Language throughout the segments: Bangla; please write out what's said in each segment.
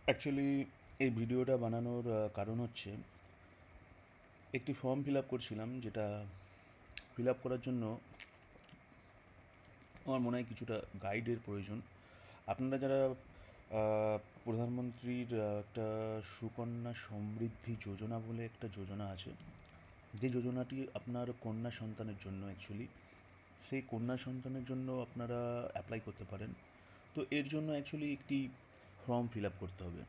অ্যাকচুয়ালি এই ভিডিওটা বানানোর কারণ হচ্ছে একটি ফর্ম ফিল আপ করছিলাম, যেটা ফিল আপ করার জন্য আমার মনে হয় কিছুটা গাইডের প্রয়োজন। আপনারা যারা প্রধানমন্ত্রীর একটা সুকন্যা সমৃদ্ধি যোজনা বলে একটা যোজনা আছে, যে যোজনাটি আপনার কন্যা সন্তানের জন্য অ্যাকচুয়ালি, সেই কন্যা সন্তানের জন্য আপনারা অ্যাপ্লাই করতে পারেন। তো এর জন্য অ্যাকচুয়ালি একটি ফর্ম ফিল আপ করতে হবে।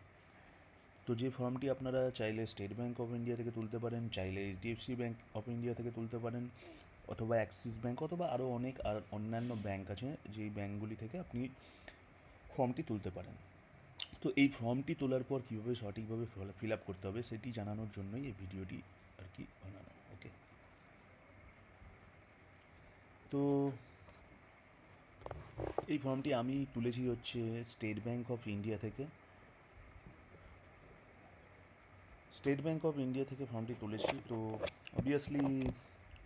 তো যে ফর্মটি আপনারা চাইলে স্টেট ব্যাঙ্ক অফ ইন্ডিয়া থেকে তুলতে পারেন, চাইলে এইচডিএফসি ব্যাঙ্ক অফ ইন্ডিয়া থেকে তুলতে পারেন, অথবা অ্যাক্সিস ব্যাঙ্ক, অথবা আরও অনেক আর অন্যান্য ব্যাঙ্ক আছে যেই ব্যাঙ্কগুলি থেকে আপনি ফর্মটি তুলতে পারেন। তো এই ফর্মটি তোলার পর কীভাবে সঠিকভাবে ফিল আপ করতে হবে সেটি জানানোর জন্যই এই ভিডিওটি আর কি বানানো। ওকে, তো এই ফর্মটি আমি তুলেছি হচ্ছে স্টেট ব্যাঙ্ক অফ ইন্ডিয়া থেকে। স্টেট ব্যাঙ্ক অফ ইন্ডিয়া থেকে ফর্মটি তুলেছি। তো অবভিয়াসলি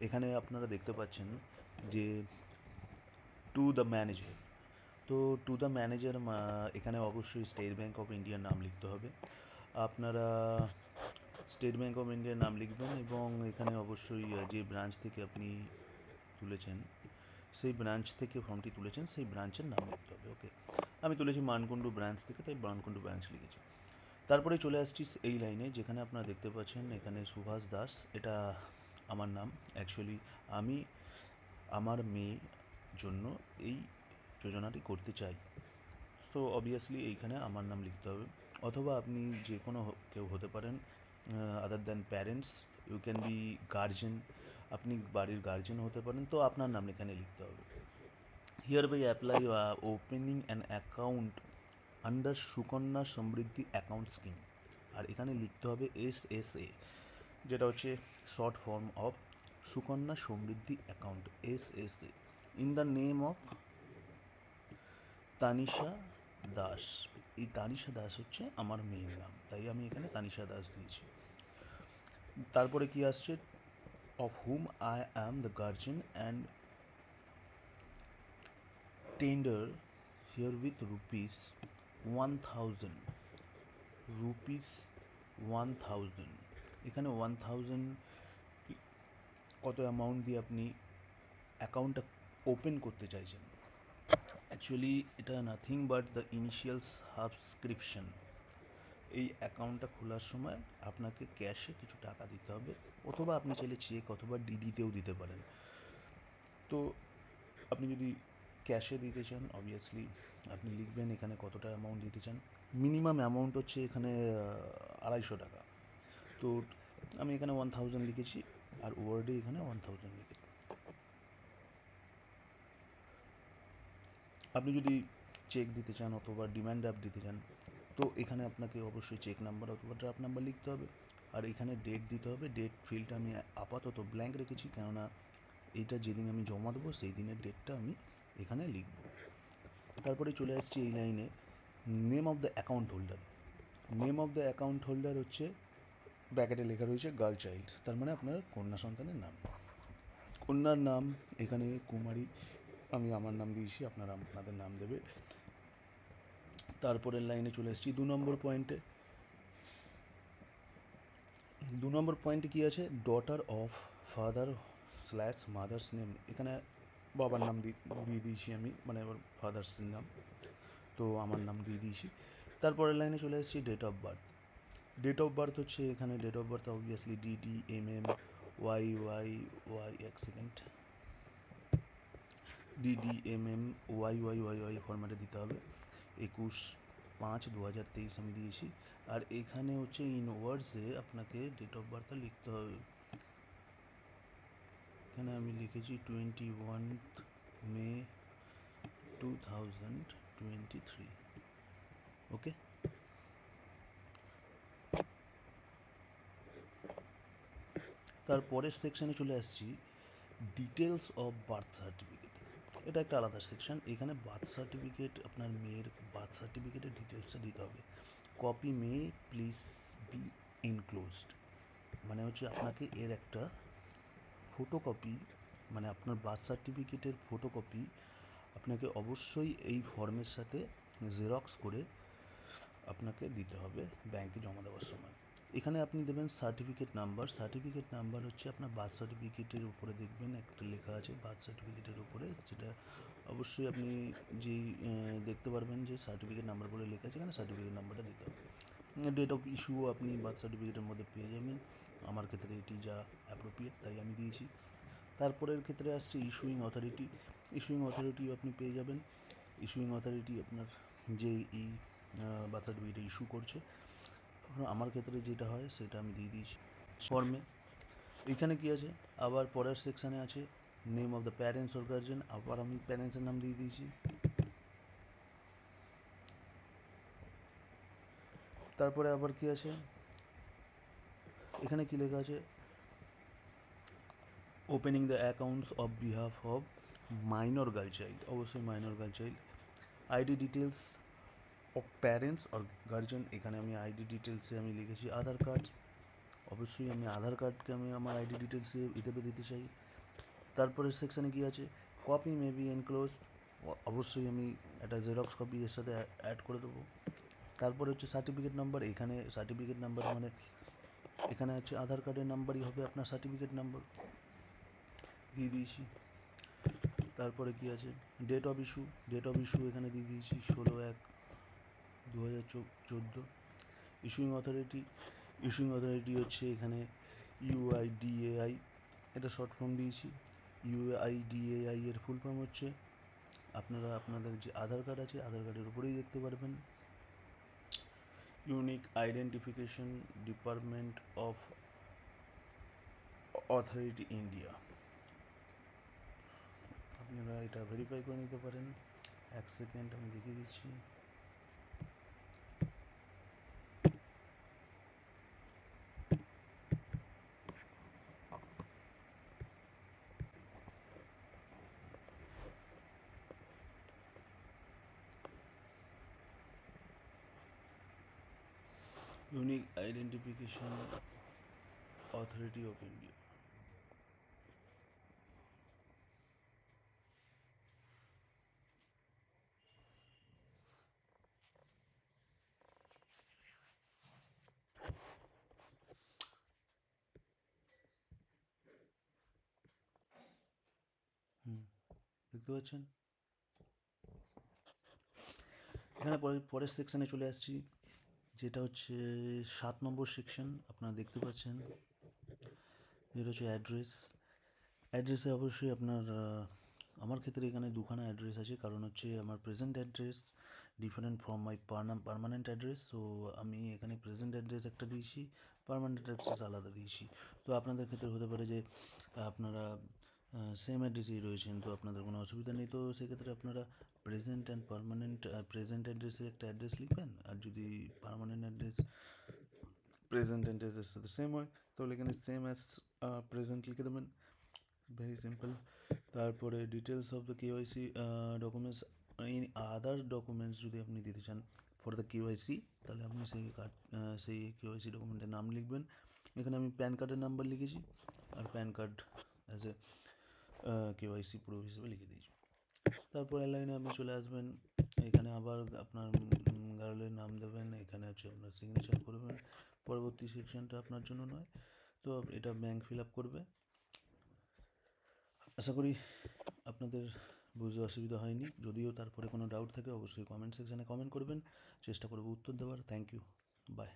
এখানে আপনারা দেখতে পাচ্ছেন যে টু দ্য ম্যানেজার। তো টু দ্য ম্যানেজার এখানে অবশ্যই স্টেট ব্যাঙ্ক অফ ইন্ডিয়ার নাম লিখতে হবে। আপনারা স্টেট ব্যাঙ্ক অফ ইন্ডিয়ার নাম লিখবেন এবং এখানে অবশ্যই যে ব্রাঞ্চ থেকে আপনি তুলেছেন, সেই ব্রাঞ্চ থেকে ফর্মটি তুলেছেন সেই ব্রাঞ্চের নাম লিখতে হবে। ওকে, আমি তুলেছি মানকুণ্ডু ব্রাঞ্চ থেকে, তাই মানকুণ্ডু ব্রাঞ্চ লিখেছি। তারপরে চলে আসছি এই লাইনে, যেখানে আপনারা দেখতে পাচ্ছেন এখানে সুভাষ দাস, এটা আমার নাম। অ্যাকচুয়ালি আমি আমার মেয়ের জন্য এই যোজনাটি করতে চাই। সো অবভিয়াসলি এইখানে আমার নাম লিখতে হবে, অথবা আপনি যে কোনো কেউ হতে পারেন other than parents. You can be guardian, আপনি বাড়ির গার্জেন হতে পারেন, তো আপনার নাম এখানে লিখতে হবে। Hereby apply opening an account under Sukanya Samriddhi account scheme. আর এখানে লিখতে হবে SSA, যেটা হচ্ছে short form of Sukanya Samriddhi account, SSA, in the name of Tanisha Das. এই তানিশা দাস হচ্ছে আমার মেয়ের নাম, তাই আমি এখানে তানিশা দাস দিয়েছি। তারপরে কি আসছে, of hmm I am the guardian and tender here with ₹1000, rupees 1000। এখানে 1000 কত অ্যামাউন্ট দিয়ে আপনি অ্যাকাউন্টটা ওপেন করতে চাইছেন। অ্যাকচুয়ালি এটা nothing but the initial subscription. এই অ্যাকাউন্টটা খোলার সময় আপনাকে ক্যাশে কিছু টাকা দিতে হবে, অথবা আপনি চাইলে চেক অথবা ডিডিতেও দিতে পারেন। তো আপনি যদি ক্যাশে দিতে চান, অবভিয়াসলি আপনি লিখবেন এখানে কতটা অ্যামাউন্ট দিতে চান। মিনিমাম অ্যামাউন্ট হচ্ছে এখানে 250 টাকা। তো আমি এখানে 1000 লিখেছি, আর ওয়ার্ডে এখানে 1000 লিখেছি। আপনি যদি চেক দিতে চান অথবা ডিমান্ড ড্রাফট দিতে চান, তো এখানে আপনাকে অবশ্যই চেক নাম্বার অথবা ড্রাফট নাম্বার লিখতে হবে, আর এখানে ডেট দিতে হবে। ডেট ফিল্ডটা আমি আপাতত ব্ল্যাঙ্ক রেখেছি, কেননা এইটা যেদিন আমি জমা দেবো সেই দিনের ডেটটা আমি এখানে লিখব। তারপরে চলে আসছি এই লাইনে, name of the account holder. Name of the account holder হচ্ছে ব্র্যাকেটে লেখা রয়েছে গার্ল চাইল্ড, তার মানে আপনার কন্যা সন্তানের নাম। কন্যার নাম এখানে কুমারী, আমি আমার নাম দিয়েছি, আপনারা আপনাদের নাম দেবে। তারপরের লাইনে চলে এসেছি 2 নম্বর পয়েন্টে। 2 নম্বর পয়েন্টে কী আছে, daughter of father slash mother's name. এখানে বাবার নাম দিয়ে দিয়েছি আমি, মানে আমার ফাদার্সের নাম, তো আমার নাম দিয়ে দিয়েছি। তারপরের লাইনে চলে এসেছি date of birth. Date of birth হচ্ছে এখানে date of birth obviously DDMM এক সেকেন্ড, DDMM ফরম্যাটে দিতে হবে। 21/5/2023 আমি দিয়েছি। আর এখানে হচ্ছে ইন ওয়ার্ডসে আপনাকে ডেট অফ বার্থটা লিখতে হবে। এখানে আমি লিখেছি 21 মে 2023। ওকে, তারপরের সেকশানে চলে আসছি ডিটেলস অফ বার্থ সার্টিফিকেট। এটা একটা আলাদা সেকশন। এখানে বার্থ সার্টিফিকেট, আপনার মেয়ের বার্থ সার্টিফিকেটের ডিটেলসটা দিতে হবে। Copy May please be enclosed, মানে হচ্ছে আপনাকে এর একটা ফটোকপি, মানে আপনার বার্থ সার্টিফিকেটের ফটোকপি আপনাকে অবশ্যই এই ফর্মের সাথে জেরক্স করে আপনাকে দিতে হবে ব্যাংকে জমা দেওয়ার সময়। এখানে আপনি দেবেন সার্টিফিকেট নাম্বার। সার্টিফিকেট নাম্বার হচ্ছে আপনার বার্থ সার্টিফিকেটের উপরে দেখবেন একটা লেখা আছে বার্থ সার্টিফিকেটের উপরে, সেটা অবশ্যই আপনি যেই দেখতে পারবেন যে সার্টিফিকেট নাম্বার বলে লেখা আছে, এখানে সার্টিফিকেট নাম্বারটা দিতে হবে। ডেট অফ ইস্যুও আপনি বার্থ সার্টিফিকেটের মধ্যে পেয়ে যাবেন। আমার ক্ষেত্রে এটি যা অ্যাপ্রোপ্রিয়েট তাই আমি দিয়েছি। তারপরের ক্ষেত্রে আসছে ইস্যুইং অথরিটি। ইস্যুইং অথরিটিও আপনি পেয়ে যাবেন। ইস্যুইং অথরিটি আপনার যে এই বার্থ সার্টিফিকেট ইস্যু করছে, আমার ক্ষেত্রে যেটা হয় সেটা আমি দিয়ে দিয়েছি ফর্মে। এখানে কি আছে, আবার পরের সেকশানে আছে name of the parents or guardian, আবার আমি প্যারেন্টসের নাম দিয়ে দিয়েছি। তারপরে আবার কি আছে, এখানে কি লেখা আছে, opening the accounts of behalf of minor girl child, অবশ্যই minor girl child. ID details of parents or guardian, এখানে আমি আইডি ডিটেলসে আমি লিখেছি আধার কার্ড। অবশ্যই আমি আধার কার্ডকে আমি আমার আইডি ডিটেলসে হিসেবে দিতে চাই। তারপরে সেকশানে কী আছে, কপি মে বি এনক্লোজ, অবশ্যই আমি একটা জেরক্স কপি এর সাথে অ্যাড করে দেবো। তারপরে হচ্ছে সার্টিফিকেট নাম্বার, এখানে সার্টিফিকেট নাম্বার মানে এখানে হচ্ছে আধার কার্ডের নাম্বারই হবে আপনার সার্টিফিকেট নাম্বার, দিয়ে দিয়েছি। তারপরে কি আছে, date of issue, date of issue এখানে দিয়ে দিয়েছি 16/1/2014। ইস্যুইং অথরিটি, ইস্যুইং অথরিটি হচ্ছে এখানে ইউআইডিএআই, এটা শর্ট ফর্ম দিয়েছি। ইউআইডিএআই এর ফুল ফর্ম হচ্ছে, আপনারা আপনাদের যে আধার কার্ড আছে আধার কার্ডের উপরেই দেখতে পারবেন, unique identification department of authority India. আপনারা এটা ভেরিফাই করে নিতে পারেন। এক সেকেন্ড আমি দেখিয়ে দিচ্ছি। Unique identification authority of India. দেখতে পাচ্ছেন, এখানে পরের সেকশানে চলে আসছি, যেটা হচ্ছে 7 নম্বর সেকশন। আপনারা দেখতে পাচ্ছেন যেটা হচ্ছে অ্যাড্রেস। অ্যাড্রেসে অবশ্যই আপনার আমার ক্ষেত্রে এখানে দুখানা অ্যাড্রেস আছে, কারণ হচ্ছে আমার present address different from my permanent address. So আমি এখানে প্রেজেন্ট অ্যাড্রেস একটা দিয়েছি, পার্মানেন্ট অ্যাড্রেস আলাদা দিয়েছি। তো আপনাদের ক্ষেত্রে হতে পারে যে আপনারা সেম অ্যাড্রেসেই রয়েছেন, তো আপনাদের কোনো অসুবিধা নেই। তো সেক্ষেত্রে আপনারা প্রেজেন্ট অ্যান্ড পার্মানেন্ট, প্রেজেন্ট অ্যাড্রেসে একটা অ্যাড্রেস লিখবেন, আর যদি পার্মানেন্ট অ্যাড্রেস প্রেজেন্ট অ্যাড্রেসের সাথে সেম হয় তাহলে এখানে সেম অ্যাজ প্রেজেন্ট লিখে দেবেন, ভেরি সিম্পল। তারপরে details of the KYC documents, in other documents যদি আপনি দিতে চান ফর দ্য কেওয়াইসি, তাহলে আপনি সেই কেওয়াইসি ডকুমেন্টের নাম লিখবেন। এখানে আমি প্যান কার্ডের নাম্বার লিখেছি, আর PAN card as a KYC proof হিসেবে লিখে দিয়েছি। তারপর লাইনে আপনি চলে আসবেন, এখানে আবার আপনার গার্লের নাম দেবেন, এখানে হচ্ছে আপনার সিগনেচার করবেন। পরবর্তী সেকশনটা আপনার জন্য নয়, তো এটা ব্যাংক ফিল আপ করবে। আশা করি আপনাদের বুঝতে অসুবিধা হয়নি। যদিও তারপরে কোনো ডাউট থাকে অবশ্যই কমেন্ট সেকশানে কমেন্ট করবেন, চেষ্টা করব উত্তর দেওয়ার। Thank you, by.